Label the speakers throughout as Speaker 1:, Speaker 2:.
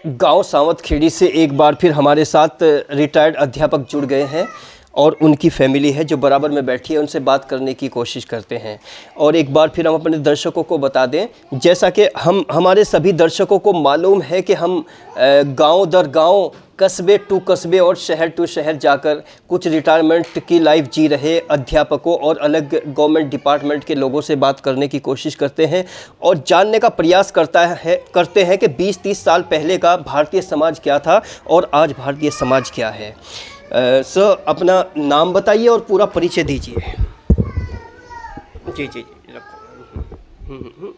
Speaker 1: गांव सावतखेड़ी से एक बार फिर हमारे साथ रिटायर्ड अध्यापक जुड़ गए हैं और उनकी फैमिली है जो बराबर में बैठी है, उनसे बात करने की कोशिश करते हैं। और एक बार फिर हम अपने दर्शकों को बता दें, जैसा कि हमारे सभी दर्शकों को मालूम है कि हम गांव दर गांव, कस्बे टू कस्बे और शहर टू शहर जाकर कुछ रिटायरमेंट की लाइफ जी रहे अध्यापकों और अलग गवर्नमेंट डिपार्टमेंट के लोगों से बात करने की कोशिश करते हैं और जानने का प्रयास करते हैं कि 20-30 साल पहले का भारतीय समाज क्या था और आज भारतीय समाज क्या है। सर, अपना नाम बताइए और पूरा परिचय दीजिए। जी रखो।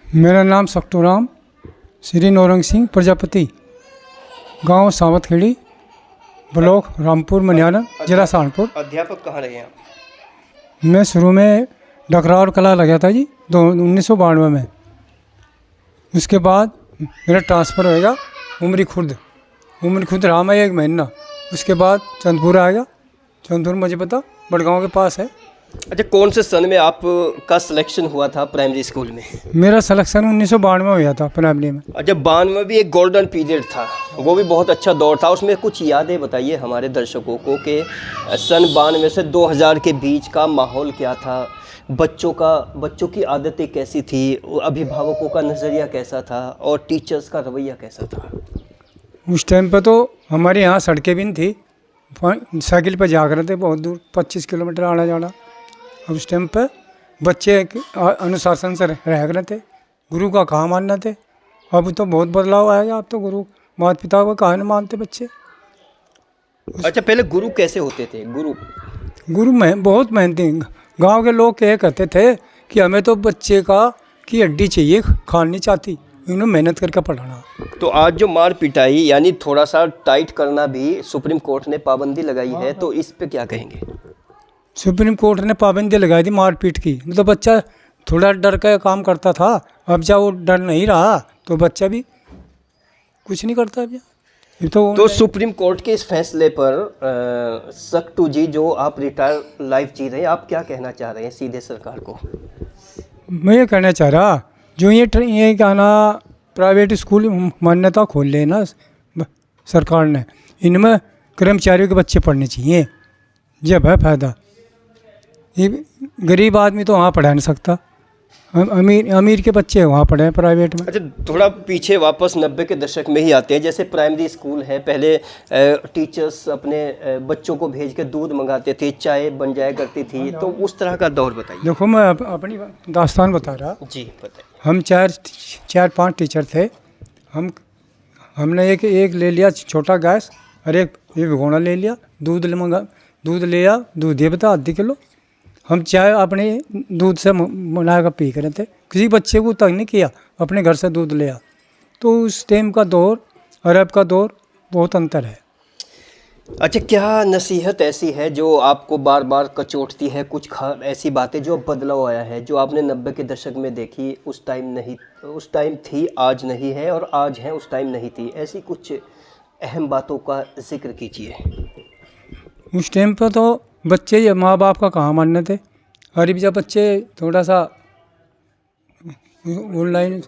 Speaker 2: मेरा नाम सक्तूराम श्री नौरंग सिंह प्रजापति, गांव सावतखेड़ी, ब्लॉक रामपुर मनियाना, जिला सहारनपुर।
Speaker 1: अध्यापक कहाँ रहे हैं आप?
Speaker 2: मैं शुरू में डकराव कला लगा था जी 1992 में। उसके बाद मेरा ट्रांसफ़र होएगा उमरी खुर्द रहा मैं 1 महीना। उसके बाद चंदपुर आ गया। चंदपुर मुझे पता बड़गांव के पास है।
Speaker 1: अच्छा, कौन से सन में आपका सिलेक्शन हुआ था प्राइमरी स्कूल में?
Speaker 2: मेरा सिलेक्शन 1992 में हुआ था प्राइमरी में।
Speaker 1: अच्छा, 92 में भी एक गोल्डन पीरियड था, वो भी बहुत अच्छा दौर था। उसमें कुछ यादें बताइए हमारे दर्शकों को कि सन 92 से 2000 के बीच का माहौल क्या था, बच्चों की आदतें कैसी थी, अभिभावकों का नज़रिया कैसा था और टीचर्स का रवैया कैसा था?
Speaker 2: उस टाइम पे तो हमारे यहाँ सड़कें भी नहीं थी, साइकिल पर जा रहे थे बहुत दूर, 25 किलोमीटर आना जाना। अब उस टाइम पे बच्चे अनुशासन से रह रहे थे, गुरु का कहाँ मानना थे। अब तो बहुत बदलाव आएगा। अब तो गुरु माता पिता को कहाँ नहीं मानते बच्चे।
Speaker 1: अच्छा, पहले गुरु कैसे होते थे? गुरु
Speaker 2: में बहुत मेहनती। गांव के लोग क्या कहते थे कि हमें तो बच्चे की हड्डी चाहिए, खान नहीं चाहती, इन्होंने मेहनत करके पढ़ाना।
Speaker 1: तो आज जो मार पिटाई यानी थोड़ा सा टाइट करना भी सुप्रीम कोर्ट ने पाबंदी लगाई है, तो इस पे क्या कहेंगे?
Speaker 2: सुप्रीम कोर्ट ने पाबंदी लगाई थी मारपीट की, तो बच्चा थोड़ा डर के काम करता था। अब जब वो डर नहीं रहा तो बच्चा भी कुछ नहीं करता।
Speaker 1: तो सुप्रीम कोर्ट के इस फैसले पर सक्तू जी, जो आप रिटायर लाइफ जी रहे हैं, आप क्या कहना चाह रहे हैं सीधे सरकार को?
Speaker 2: मैं ये कहना चाह रहा, जो ये कहना प्राइवेट स्कूल मान्यता खोल लेना सरकार ने, इनमें कर्मचारियों के बच्चे पढ़ने चाहिए, जब है फ़ायदा। ये गरीब आदमी तो वहाँ पढ़ा नहीं सकता, अमीर के बच्चे वहाँ पढ़े हैं प्राइवेट में।
Speaker 1: अच्छा, थोड़ा पीछे वापस 90 के दशक में ही आते हैं। जैसे प्राइमरी स्कूल है, पहले टीचर्स अपने बच्चों को भेज के दूध मंगाते थे, चाय बन जाया करती थी, तो उस तरह का दौर बताइए।
Speaker 2: देखो, मैं अपनी दास्तान बता रहा।
Speaker 1: जी बताइए। हम
Speaker 2: 4-5 टीचर थे। हमने एक ले लिया छोटा गैस और एक भगोना ले लिया, दूध लिया, दूध ये बता आधी किलो। हम चाय अपने दूध से बना कर पी रहे थे, किसी बच्चे को तंग नहीं किया, अपने घर से दूध लिया। तो उस टाइम का दौर और अब का दौर बहुत अंतर है।
Speaker 1: अच्छा, क्या नसीहत ऐसी है जो आपको बार बार कचोटती है? कुछ ऐसी बातें जो बदलाव आया है, जो आपने 90 के दशक में देखी, उस टाइम थी, आज नहीं है, और आज है, उस टाइम नहीं थी, ऐसी कुछ अहम बातों का जिक्र कीजिए।
Speaker 2: उस टाइम पर तो बच्चे या माँ बाप का कहाँ मानने थे। अरे जब बच्चे थोड़ा सा ऑनलाइन।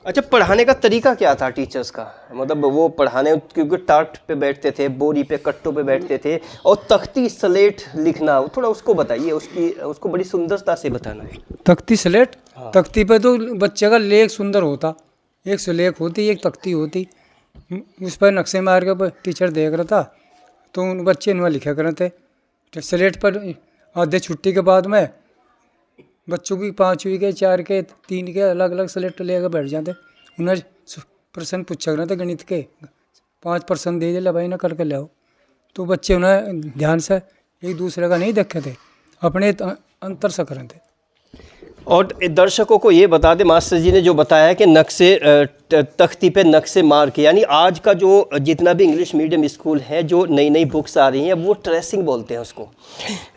Speaker 1: अच्छा, पढ़ाने का तरीका क्या था टीचर्स का? मतलब वो पढ़ाने, क्योंकि टाट पे बैठते थे, बोरी पे, कट्टों पे बैठते थे, और तख्ती स्लेट लिखना, थोड़ा उसको बताइए, उसको बड़ी सुंदरता से बताना है।
Speaker 2: तख्ती स्लेट?
Speaker 1: हाँ।
Speaker 2: तख्ती पे तो बच्चे का लेख सुंदर होता, एक सुलेख होती, एक तख्ती होती, उस पर नक्शे मार के टीचर देख रहा था, तो उन बच्चे इनमें लिखा करते थे। स्लेट पर आधे छुट्टी के बाद में बच्चों की 5वीं के, 4 के, 3 के अलग अलग स्लेट लेकर बैठ जाते। उन्हें प्रश्न पूछा करते गणित के, 5 प्रश्न दे दिया, भाई ना करके ले आओ। तो बच्चे उन्हें ध्यान से एक दूसरे का नहीं देखे थे, अपने अंतर से करें थे।
Speaker 1: और दर्शकों को ये बता दें, मास्टर जी ने जो बताया है कि नक्शे, तख्ती पे नक्शे मार के, यानी आज का जो जितना भी इंग्लिश मीडियम स्कूल है, जो नई बुक्स आ रही हैं, वो ट्रेसिंग बोलते हैं उसको।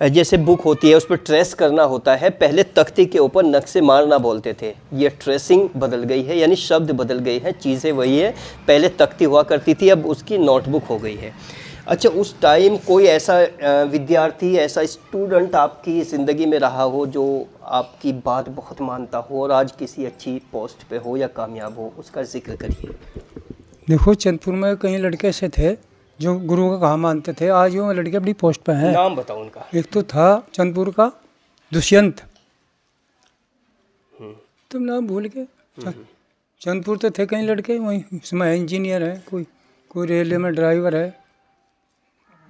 Speaker 1: जैसे बुक होती है, उस पर ट्रेस करना होता है, पहले तख्ती के ऊपर नक्शे मारना बोलते थे। ये ट्रेसिंग बदल गई है, यानी शब्द बदल गए हैं, चीज़ें वही है। पहले तख्ती हुआ करती थी, अब उसकी नोटबुक हो गई है। अच्छा, उस टाइम कोई ऐसा विद्यार्थी, ऐसा स्टूडेंट आपकी ज़िंदगी में रहा हो जो आपकी बात बहुत मानता हो और आज किसी अच्छी पोस्ट पे हो या कामयाब हो, उसका जिक्र करिए।
Speaker 2: देखो चंदपुर में कई लड़के ऐसे थे जो गुरु का कहा मानते थे, आज वो लड़के बड़ी पोस्ट पे हैं।
Speaker 1: नाम बताओ उनका।
Speaker 2: एक तो था चंदपुर का दुष्यंत, तुम नाम भूल गए। चंदपुर तो थे कई लड़के, वहीं उसमें इंजीनियर है, कोई रेलवे में ड्राइवर है,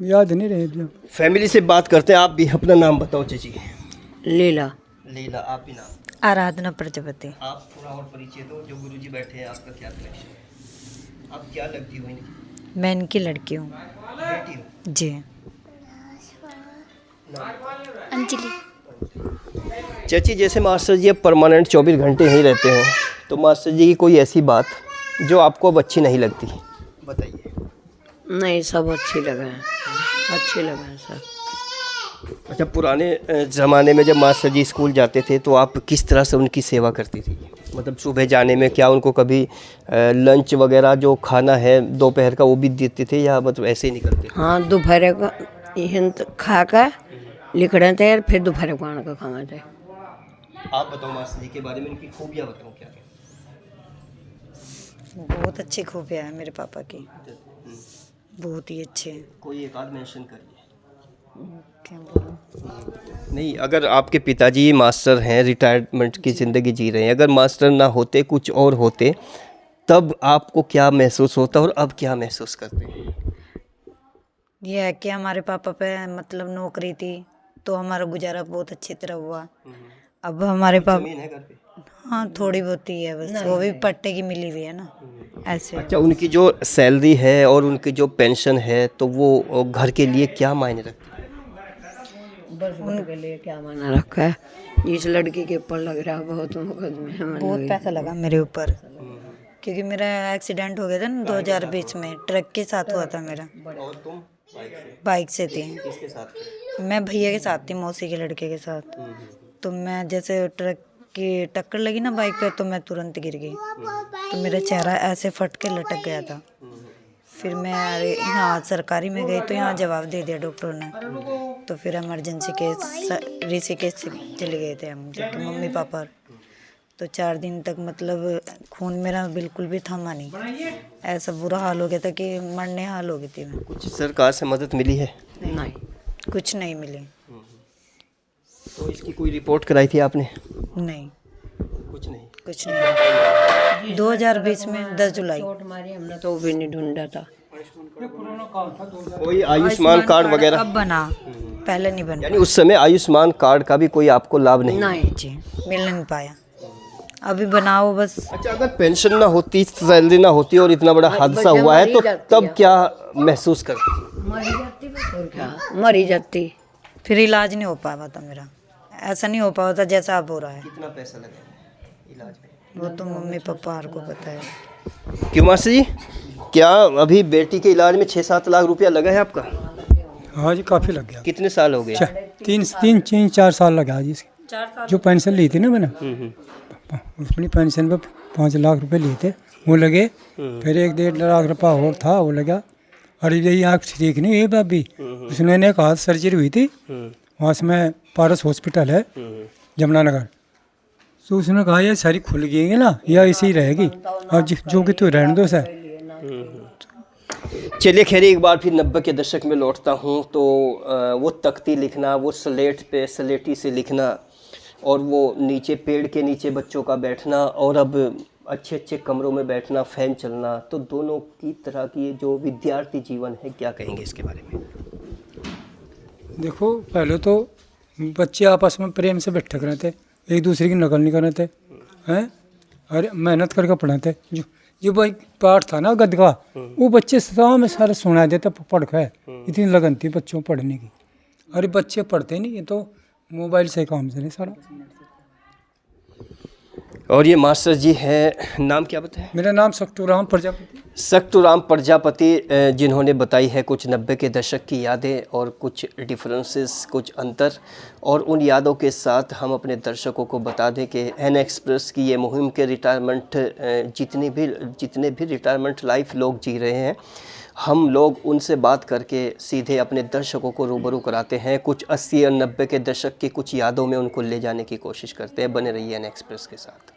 Speaker 2: याद नहीं रहे जो।
Speaker 1: फैमिली से बात करते हैं, आप भी अपना नाम बताओ चाची।
Speaker 3: लीला
Speaker 1: लीला, आप भी नाम।
Speaker 3: आराधना प्रजापति।
Speaker 1: आप थोड़ा और परिचय दो, जो गुरुजी बैठे हैं आपका क्या कनेक्शन है, आप क्या लगती हो इनकी?
Speaker 3: मैं इनकी लड़की हूँ
Speaker 1: बेटी हो?
Speaker 3: जी।
Speaker 4: अंजलि।
Speaker 1: चाची जैसे मास्टर जी अब परमानेंट 24 घंटे यहीं रहते हैं, तो मास्टर जी की कोई ऐसी बात जो आपको अब अच्छी नहीं लगती, बताइए।
Speaker 3: नहीं, सब अच्छी लगा है, अच्छे लगा है सब।
Speaker 1: अच्छा, पुराने ज़माने में जब मास्टर जी स्कूल जाते थे तो आप किस तरह से उनकी सेवा करती थी? मतलब सुबह जाने में क्या उनको कभी लंच वगैरह जो खाना है दोपहर का वो भी देते थे, या मतलब ऐसे ही निकलते थे?
Speaker 3: हाँ, दोपहर का यहन खा कर लिखड़े थे, फिर दोपहर को आने का खाना थे।
Speaker 1: आप बताओ मास्टर जी के बारे में, इनकी खूबियाँ बताओ क्या क्या?
Speaker 3: बहुत अच्छी खूबियाँ है मेरे पापा की, बहुत ही अच्छे हैं।
Speaker 1: कोई एक आध मेंशन करिए।
Speaker 3: क्या बोलूं?
Speaker 1: नहीं, अगर आपके पिताजी मास्टर हैं, रिटायरमेंट की ज़िंदगी जी रहे हैं, अगर मास्टर ना होते कुछ और होते, तब आपको क्या महसूस होता और अब क्या महसूस करते हैं?
Speaker 3: यह है कि हमारे पापा पे मतलब नौकरी थी तो हमारा गुजारा बहुत अच्छी तरह हुआ। अब हमारे पापा,
Speaker 1: ज़मीन है घर पे?
Speaker 3: हाँ थोड़ी बहुत ही है बस, वो भी पट्टे की मिली हुई है ना, ऐसे।
Speaker 1: अच्छा, उनकी जो सैलरी है और उनकी जो पेंशन है तो वो घर के लिए क्या मायने रखती है?
Speaker 3: बस उनके लिए क्या मायने रखा है, इस लड़की के ऊपर लग रहा है बहुत मुकदमे हैं, बहुत पैसा लगा मेरे ऊपर, क्योंकि मेरा एक्सीडेंट हो गया था ना 2020 में, ट्रक के साथ हुआ था मेरा।
Speaker 1: और तुम
Speaker 3: बाइक से थी,
Speaker 1: किसके साथ थे?
Speaker 3: मैं भैया के साथ थी, मौसी के लड़के के साथ। तो मैं जैसे ट्रक की टक्कर लगी ना बाइक पे, तो मैं तुरंत गिर गई, तो मेरा चेहरा ऐसे फट के लटक गया था। फिर मैं यहाँ सरकारी में गई तो यहाँ जवाब दे दिया डॉक्टर ने, तो फिर इमरजेंसी के ऋषिकेश चले गए थे हम, जबकि मम्मी पापा। तो 4 दिन तक मतलब खून मेरा बिल्कुल भी थमा नहीं, ऐसा बुरा हाल हो गया था कि मरने हाल हो गई थी मैं।
Speaker 1: कुछ सरकार से मदद मिली है?
Speaker 3: नहीं, कुछ नहीं मिली।
Speaker 1: तो इसकी कोई रिपोर्ट कराई थी आपने?
Speaker 3: नहीं,
Speaker 1: कुछ नहीं।
Speaker 3: कुछ नहीं। 2020 में 10 जुलाई
Speaker 5: हमारी हमने तो वो भी नहीं ढूंढा था।
Speaker 1: कोई आयुष्मान कार्ड वगैरह?
Speaker 3: अब बना, पहले नहीं बना।
Speaker 1: यानी उस समय आयुष्मान कार्ड का भी कोई आपको लाभ नहीं?
Speaker 3: नहीं जी, मिल नहीं पाया, अभी बनाओ बस।
Speaker 1: अच्छा, अगर पेंशन ना होती, सैलरी ना होती और इतना बड़ा हादसा हुआ है तो तब क्या महसूस करते?
Speaker 5: मरी जाती बस, और क्या, मरी जाती।
Speaker 3: फिर इलाज नहीं हो पाया था मेरा, ऐसा नहीं हो पाया था जैसा अब हो रहा है।
Speaker 1: कितना पैसा लगा इलाज में?
Speaker 3: वो तो मम्मी पापा को पता है।
Speaker 1: क्यों मास्टर जी, क्या अभी बेटी के इलाज में 6-7 लाख रुपया लगा है आपका?
Speaker 2: हाँ जी, काफ़ी लग गया।
Speaker 1: कितने साल हो गए?
Speaker 2: 4 साल लगा जी। जो पेंशन ली थी ना मैंने, उसमें पेंशन पे 5 लाख रुपए लिए थे, वो लगे। फिर 1-1.5 लाख रुपया और था, वो लगा। और यही आँख ठीक नहीं हुई भाभी, उसने ने कहा सर्जरी हुई थी वहाँ से, मैं पारस हॉस्पिटल है जमुनानगर, तो उसने कहा ये सारी खुल गई है ना, या इसी ही रहेगी, और जो कि तू रहने दो सर।
Speaker 1: चलिए खैर, एक बार फिर 90 के दशक में लौटता हूँ तो वो तख्ती लिखना, वो स्लेट पे स्लेटी से लिखना, और वो नीचे पेड़ के नीचे बच्चों का बैठना, और अब अच्छे अच्छे कमरों में बैठना, फ़ैन चलना, तो दोनों की तरह की ये जो विद्यार्थी जीवन है, क्या कहेंगे इसके बारे में?
Speaker 2: देखो, पहले तो बच्चे आपस में प्रेम से बैठे रहते, एक दूसरे की नकल नहीं करते हैं, और मेहनत करके पढ़ाते। जो भाई पाठ था ना गद का, वो बच्चे में सारे सुना देते पढ़ के, इतनी लगन थी बच्चों पढ़ने की। अरे बच्चे पढ़ते नहीं, ये तो मोबाइल से काम चले सारा।
Speaker 1: और ये मास्टर जी हैं, नाम क्या बताया?
Speaker 2: मेरा नाम सक्तूराम प्रजापति।
Speaker 1: सक्तूराम प्रजापति, जिन्होंने बताई है कुछ 90 के दशक की यादें और कुछ डिफरेंसेस, कुछ अंतर, और उन यादों के साथ हम अपने दर्शकों को बता दें कि एन एक्सप्रेस की ये मुहिम के रिटायरमेंट जितने भी रिटायरमेंट लाइफ लोग जी रहे हैं, हम लोग उनसे बात करके सीधे अपने दर्शकों को रूबरू कराते हैं, कुछ 80 और 90 के दशक की कुछ यादों में उनको ले जाने की कोशिश करते हैं। बने रहिए एन एक्सप्रेस के साथ।